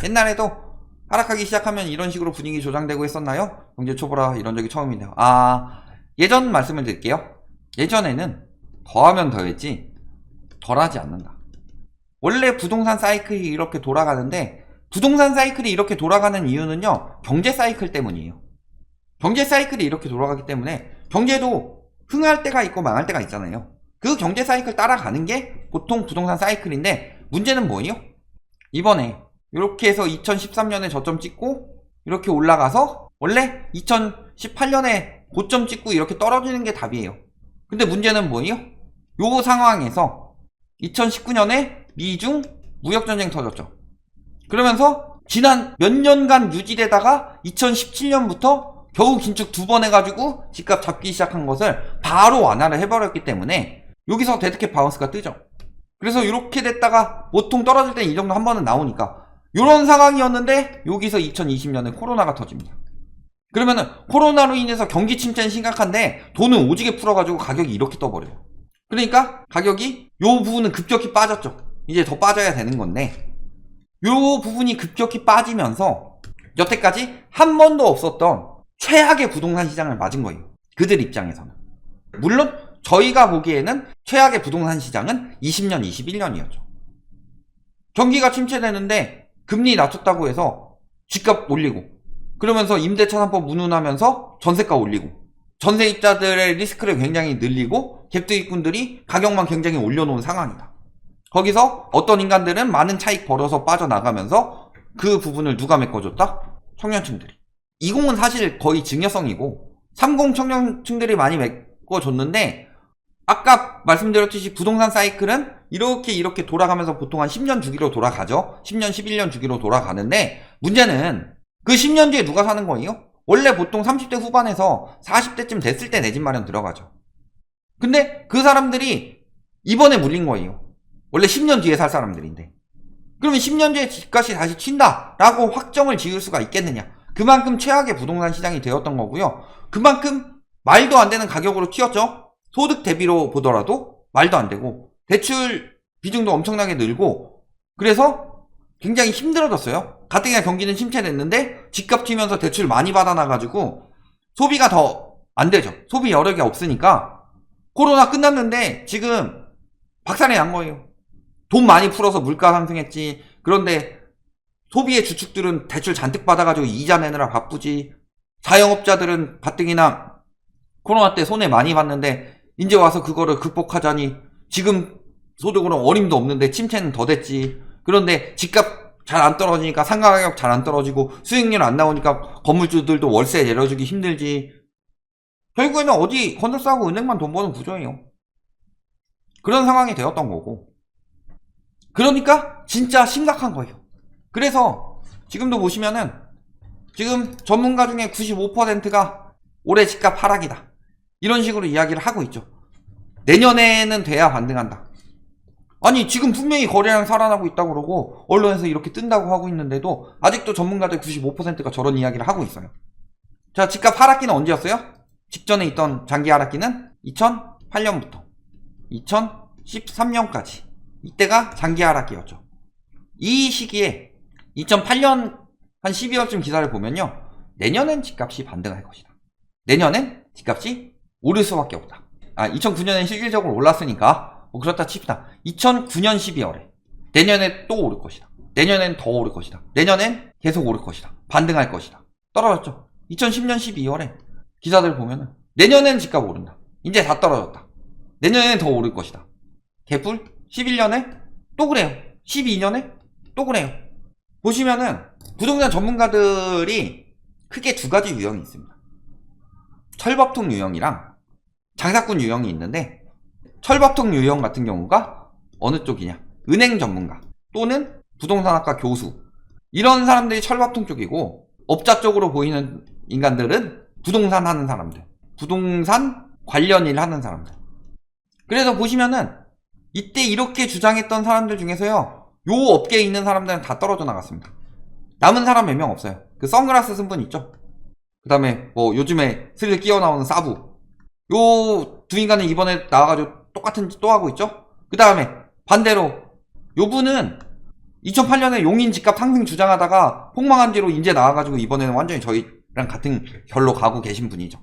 옛날에도 하락하기 시작하면 이런 식으로 분위기 조장되고 했었나요? 경제 초보라 이런 적이 처음이네요. 예전 말씀을 드릴게요. 예전에는 더하면 더했지 덜하지 않는다. 원래 부동산 사이클이 이렇게 돌아가는데, 부동산 사이클이 이렇게 돌아가는 이유는요, 경제 사이클 때문이에요. 경제 사이클이 이렇게 돌아가기 때문에 경제도 흥할 때가 있고 망할 때가 있잖아요. 그 경제 사이클 따라가는 게 보통 부동산 사이클인데, 문제는 뭐예요? 이번에 이렇게 해서 2013년에 저점 찍고 이렇게 올라가서 원래 2018년에 고점 찍고 이렇게 떨어지는 게 답이에요. 근데 문제는 뭐예요? 요 상황에서 2019년에 미중 무역전쟁 터졌죠. 그러면서 지난 몇 년간 유지되다가 2017년부터 겨우 긴축 2번 해가지고 집값 잡기 시작한 것을 바로 완화를 해버렸기 때문에 여기서 데드캣 바운스가 뜨죠. 그래서 이렇게 됐다가 보통 떨어질 땐 이 정도 한 번은 나오니까 이런 상황이었는데, 여기서 2020년에 코로나가 터집니다. 그러면은 코로나로 인해서 경기 침체는 심각한데 돈은 오지게 풀어가지고 가격이 이렇게 떠버려요. 그러니까 가격이 요 부분은 급격히 빠졌죠. 이제 더 빠져야 되는 건데, 요 부분이 급격히 빠지면서 여태까지 한 번도 없었던 최악의 부동산 시장을 맞은 거예요. 그들 입장에서는. 물론 저희가 보기에는 최악의 부동산 시장은 20년, 21년이었죠. 경기가 침체되는데 금리 낮췄다고 해서 집값 올리고, 그러면서 임대차 3법 무능하면서 전세가 올리고, 전세입자들의 리스크를 굉장히 늘리고 갭투입꾼들이 가격만 굉장히 올려놓은 상황이다. 거기서 어떤 인간들은 많은 차익 벌어서 빠져나가면서 그 부분을 누가 메꿔줬다? 청년층들이. 20은 사실 거의 증여성이고 30 청년층들이 많이 메꿔줬는데, 아까 말씀드렸듯이 부동산 사이클은 이렇게 돌아가면서 보통 한 10년 주기로 돌아가죠. 10년, 11년 주기로 돌아가는데, 문제는 그 10년 뒤에 누가 사는 거예요? 원래 보통 30대 후반에서 40대쯤 됐을 때 내 집 마련 들어가죠. 근데 그 사람들이 이번에 물린 거예요. 원래 10년 뒤에 살 사람들인데. 그러면 10년 뒤에 집값이 다시 튄다라고 확정을 지을 수가 있겠느냐? 그만큼 최악의 부동산 시장이 되었던 거고요. 그만큼 말도 안 되는 가격으로 튀었죠. 소득 대비로 보더라도 말도 안 되고, 대출 비중도 엄청나게 늘고, 그래서 굉장히 힘들어졌어요. 가뜩이나 경기는 침체됐는데 집값 튀면서 대출 많이 받아놔가지고 소비가 더 안 되죠. 소비 여력이 없으니까. 코로나 끝났는데 지금 박살이 난 거예요. 돈 많이 풀어서 물가 상승했지. 그런데 소비의 주축들은 대출 잔뜩 받아가지고 이자 내느라 바쁘지. 자영업자들은 가뜩이나 코로나 때 손해 많이 봤는데 이제 와서 그거를 극복하자니 지금 소득으로 어림도 없는데 침체는 더 됐지. 그런데 집값 잘 안 떨어지니까 상가 가격 잘 안 떨어지고 수익률 안 나오니까 건물주들도 월세 내려주기 힘들지. 결국에는 어디 건설사하고 은행만 돈 버는 구조예요. 그런 상황이 되었던 거고. 그러니까 진짜 심각한 거예요. 그래서 지금도 보시면은 지금 전문가 중에 95%가 올해 집값 하락이다, 이런 식으로 이야기를 하고 있죠. 내년에는 돼야 반등한다. 아니 지금 분명히 거래량 살아나고 있다고 그러고 언론에서 이렇게 뜬다고 하고 있는데도 아직도 전문가들 95%가 저런 이야기를 하고 있어요. 자, 집값 하락기는 언제였어요? 직전에 있던 장기 하락기는 2008년부터 2013년까지, 이때가 장기 하락기였죠. 이 시기에 2008년 한 12월쯤 기사를 보면요, 내년엔 집값이 반등할 것이다. 내년엔 집값이 오를 수밖에 없다. 2009년엔 실질적으로 올랐으니까 뭐 그렇다 칩시다. 2009년 12월에 내년에 또 오를 것이다. 내년엔 더 오를 것이다. 내년엔 계속 오를 것이다. 반등할 것이다. 떨어졌죠. 2010년 12월에 기사들 보면은 내년엔 집값 오른다. 이제 다 떨어졌다. 내년엔 더 오를 것이다. 개뿔 11년에 또 그래요. 12년에 또 그래요. 보시면은 부동산 전문가들이 크게 두 가지 유형이 있습니다. 철밥통 유형이랑 장사꾼 유형이 있는데, 철밥통 유형 같은 경우가 어느 쪽이냐? 은행 전문가 또는 부동산학과 교수, 이런 사람들이 철밥통 쪽이고, 업자 쪽으로 보이는 인간들은 부동산 하는 사람들, 부동산 관련 일 하는 사람들. 그래서 보시면은 이때 이렇게 주장했던 사람들 중에서요, 요 업계에 있는 사람들은 다 떨어져 나갔습니다. 남은 사람 몇 명 없어요. 그 선글라스 쓴 분 있죠? 그 다음에 뭐 요즘에 슬슬 끼어 나오는 사부, 요 두 인간은 이번에 나와가지고 똑같은 짓 또 하고 있죠? 그 다음에 반대로 요 분은 2008년에 용인 집값 상승 주장하다가 폭망한 뒤로 이제 나와가지고 이번에는 완전히 저희랑 같은 결로 가고 계신 분이죠.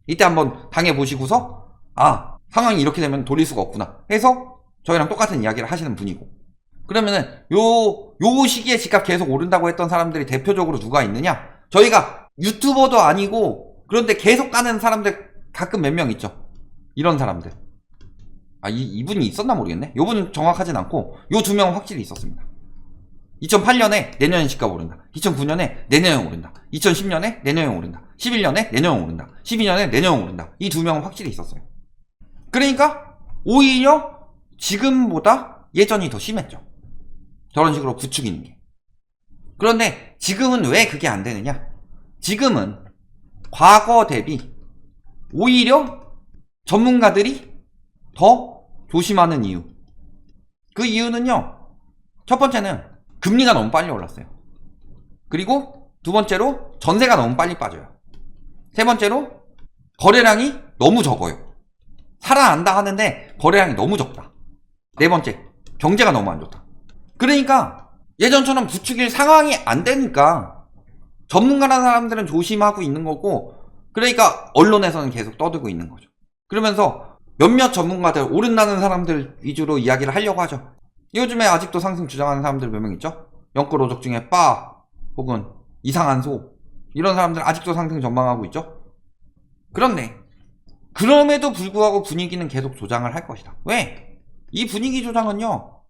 이때 한번 당해보시고서 아, 상황이 이렇게 되면 돌릴 수가 없구나 해서 저희랑 똑같은 이야기를 하시는 분이고, 그러면은 요 시기에 집값 계속 오른다고 했던 사람들이 대표적으로 누가 있느냐? 저희가 유튜버도 아니고 그런데 계속 가는 사람들 가끔 몇 명 있죠. 이런 사람들. 아, 이분이 있었나 모르겠네. 요분은 정확하진 않고 요 두 명은 확실히 있었습니다. 2008년에 내년에 집값 오른다. 2009년에 내년에 오른다. 2010년에 내년에 오른다. 11년에 내년에 오른다. 12년에 내년에 오른다. 이 두 명은 확실히 있었어요. 그러니까 오히려 지금보다 예전이 더 심했죠. 저런 식으로 부추기는 게. 그런데 지금은 왜 그게 안 되느냐? 지금은 과거 대비 오히려 전문가들이 더 조심하는 이유. 그 이유는요, 첫 번째는 금리가 너무 빨리 올랐어요. 그리고 두 번째로 전세가 너무 빨리 빠져요. 세 번째로 거래량이 너무 적어요. 살아난다 하는데 거래량이 너무 적다. 네 번째, 경제가 너무 안 좋다. 그러니까 예전처럼 부추길 상황이 안 되니까 전문가라는 사람들은 조심하고 있는 거고, 그러니까 언론에서는 계속 떠들고 있는 거죠. 그러면서 몇몇 전문가들, 오른다는 사람들 위주로 이야기를 하려고 하죠. 요즘에 아직도 상승 주장하는 사람들 몇 명 있죠? 연끌오적 중에 빠 혹은 이상한 소, 이런 사람들 아직도 상승 전망하고 있죠. 그런데 그럼에도 불구하고 분위기는 계속 조장을 할 것이다. 왜? 이 분위기 조장은요,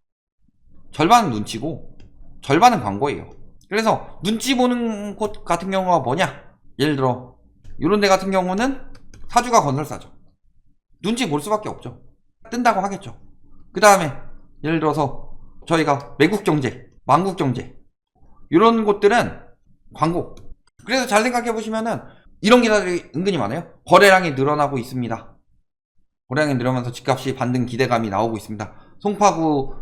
절반은 눈치고 절반은 광고예요. 그래서 눈치 보는 곳 같은 경우가 뭐냐? 예를 들어 이런 데 같은 경우는 사주가 건설사죠. 눈치 볼 수밖에 없죠. 뜬다고 하겠죠. 그 다음에 예를 들어서 저희가 매국경제, 만국경제, 이런 곳들은 광고. 그래서 잘 생각해 보시면은 이런 기사들이 은근히 많아요. 거래량이 늘어나고 있습니다. 거래량이 늘어나면서 집값이 반등 기대감이 나오고 있습니다. 송파구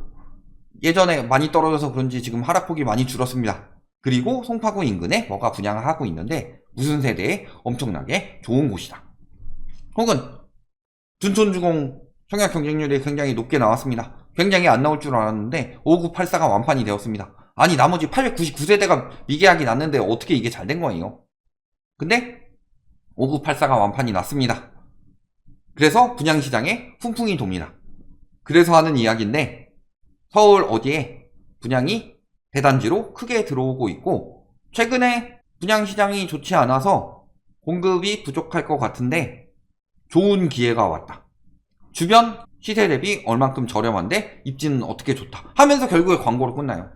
예전에 많이 떨어져서 그런지 지금 하락폭이 많이 줄었습니다. 그리고 송파구 인근에 뭐가 분양을 하고 있는데 무슨 세대에 엄청나게 좋은 곳이다. 혹은 둔촌주공 청약 경쟁률이 굉장히 높게 나왔습니다. 굉장히 안 나올 줄 알았는데 5984가 완판이 되었습니다. 아니, 나머지 899세대가 미계약이 났는데 어떻게 이게 잘 된 거예요? 근데 5984가 완판이 났습니다. 그래서 분양시장에 훈풍이 돕니다. 그래서 하는 이야기인데, 서울 어디에 분양이 대단지로 크게 들어오고 있고, 최근에 분양시장이 좋지 않아서 공급이 부족할 것 같은데 좋은 기회가 왔다. 주변 시세 대비 얼만큼 저렴한데 입지는 어떻게 좋다 하면서 결국에 광고로 끝나요.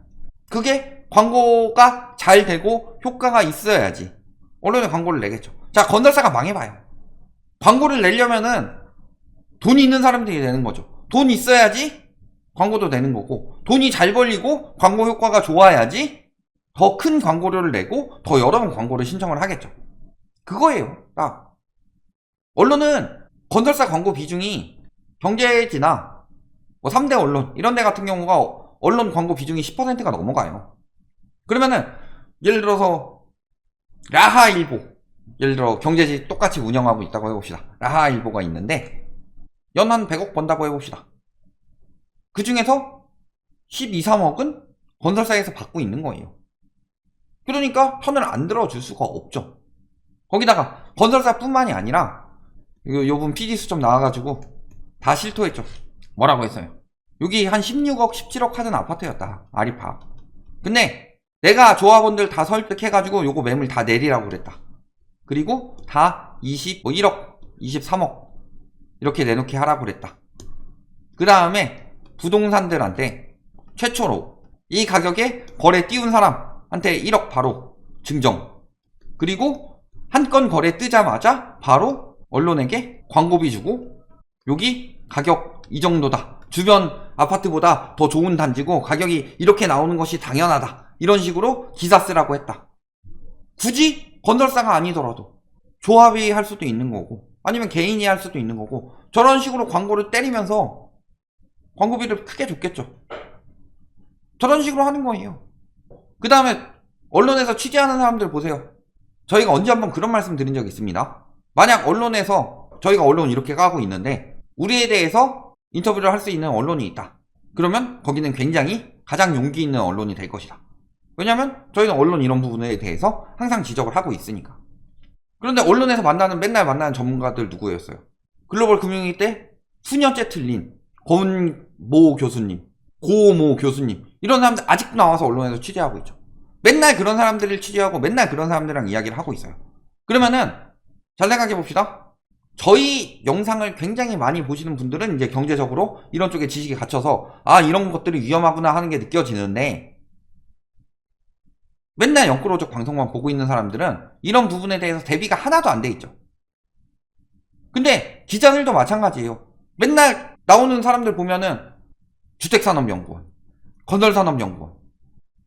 그게 광고가 잘 되고 효과가 있어야지 언론에 광고를 내겠죠. 자, 건설사가 망해봐요. 광고를 내려면은 돈이 있는 사람들이 내는 거죠. 돈 있어야지 광고도 내는 거고, 돈이 잘 벌리고 광고 효과가 좋아야지 더 큰 광고료를 내고 더 여러 번 광고를 신청을 하겠죠. 그거예요. 언론은 건설사 광고 비중이 경제지나 뭐 3대 언론 이런 데 같은 경우가 언론 광고 비중이 10%가 넘어가요. 그러면은 예를 들어서 라하일보, 예를 들어 경제지 똑같이 운영하고 있다고 해봅시다. 라하일보가 있는데 연 한 100억 번다고 해봅시다. 그 중에서 12, 3억은 건설사에서 받고 있는 거예요. 그러니까 편을 안 들어줄 수가 없죠. 거기다가 건설사 뿐만이 아니라 요분 PD 수첩 나와가지고 다 실토했죠. 뭐라고 했어요? 여기 한 16억, 17억 하는 아파트였다. 아리파. 근데 내가 조합원들 다 설득해가지고 요거 매물 다 내리라고 그랬다. 그리고 다 1억, 23억 이렇게 내놓게 하라고 그랬다. 그 다음에 부동산들한테 최초로 이 가격에 거래 띄운 사람한테 1억 바로 증정. 그리고 한 건 거래 뜨자마자 바로 언론에게 광고비 주고 여기 가격 이 정도다. 주변 아파트보다 더 좋은 단지고 가격이 이렇게 나오는 것이 당연하다. 이런 식으로 기사 쓰라고 했다. 굳이 건설사가 아니더라도 조합이 할 수도 있는 거고 아니면 개인이 할 수도 있는 거고 저런 식으로 광고를 때리면서 광고비를 크게 줬겠죠. 저런 식으로 하는 거예요. 그 다음에 언론에서 취재하는 사람들 보세요. 저희가 언제 한번 그런 말씀 드린 적이 있습니다. 만약 언론에서 저희가 언론 이렇게 까고 있는데 우리에 대해서 인터뷰를 할 수 있는 언론이 있다. 그러면 거기는 굉장히 가장 용기 있는 언론이 될 것이다. 왜냐면 저희는 언론 이런 부분에 대해서 항상 지적을 하고 있으니까. 그런데 언론에서 맨날 만나는 전문가들 누구였어요? 글로벌 금융위기 때 수년째 틀린 권모 교수님, 고모 교수님, 이런 사람들 아직도 나와서 언론에서 취재하고 있죠. 맨날 그런 사람들을 취재하고 맨날 그런 사람들이랑 이야기를 하고 있어요. 그러면은 잘 생각해 봅시다. 저희 영상을 굉장히 많이 보시는 분들은 이제 경제적으로 이런 쪽에 지식이 갖춰서 이런 것들이 위험하구나 하는 게 느껴지는데, 맨날 영끌오적 방송만 보고 있는 사람들은 이런 부분에 대해서 대비가 하나도 안 돼 있죠. 근데 기자들도 마찬가지예요. 맨날 나오는 사람들 보면은 주택산업연구원, 건설산업연구원,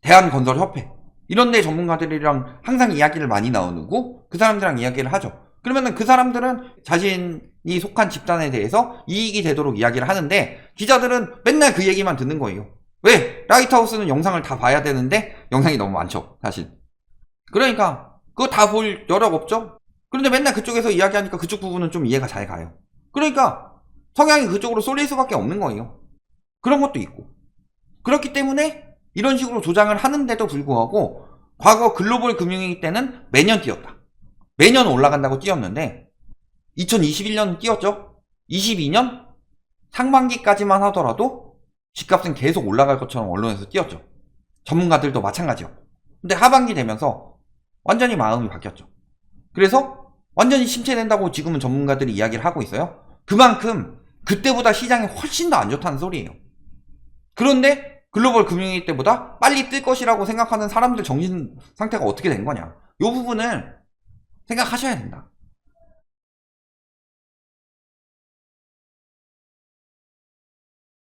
대한건설협회 이런 데 전문가들이랑 항상 이야기를 많이 나누고 그 사람들이랑 이야기를 하죠. 그러면은 그 사람들은 자신이 속한 집단에 대해서 이익이 되도록 이야기를 하는데, 기자들은 맨날 그 얘기만 듣는 거예요. 왜? 라이트하우스는 영상을 다 봐야 되는데 영상이 너무 많죠, 사실. 그러니까 그거 다 볼 여력 없죠? 그런데 맨날 그쪽에서 이야기하니까 그쪽 부분은 좀 이해가 잘 가요. 그러니까 성향이 그쪽으로 쏠릴 수밖에 없는 거예요. 그런 것도 있고. 그렇기 때문에 이런 식으로 조장을 하는데도 불구하고 과거 글로벌 금융위기 때는 매년 뛰었다. 매년 올라간다고 뛰었는데 2021년 뛰었죠. 22년 상반기까지만 하더라도 집값은 계속 올라갈 것처럼 언론에서 뛰었죠. 전문가들도 마찬가지였고. 근데 하반기 되면서 완전히 마음이 바뀌었죠. 그래서 완전히 침체된다고 지금은 전문가들이 이야기를 하고 있어요. 그만큼 그때보다 시장이 훨씬 더 안 좋다는 소리예요. 그런데 글로벌 금융위기 때보다 빨리 뜰 것이라고 생각하는 사람들 정신 상태가 어떻게 된 거냐, 이 부분을 생각하셔야 된다.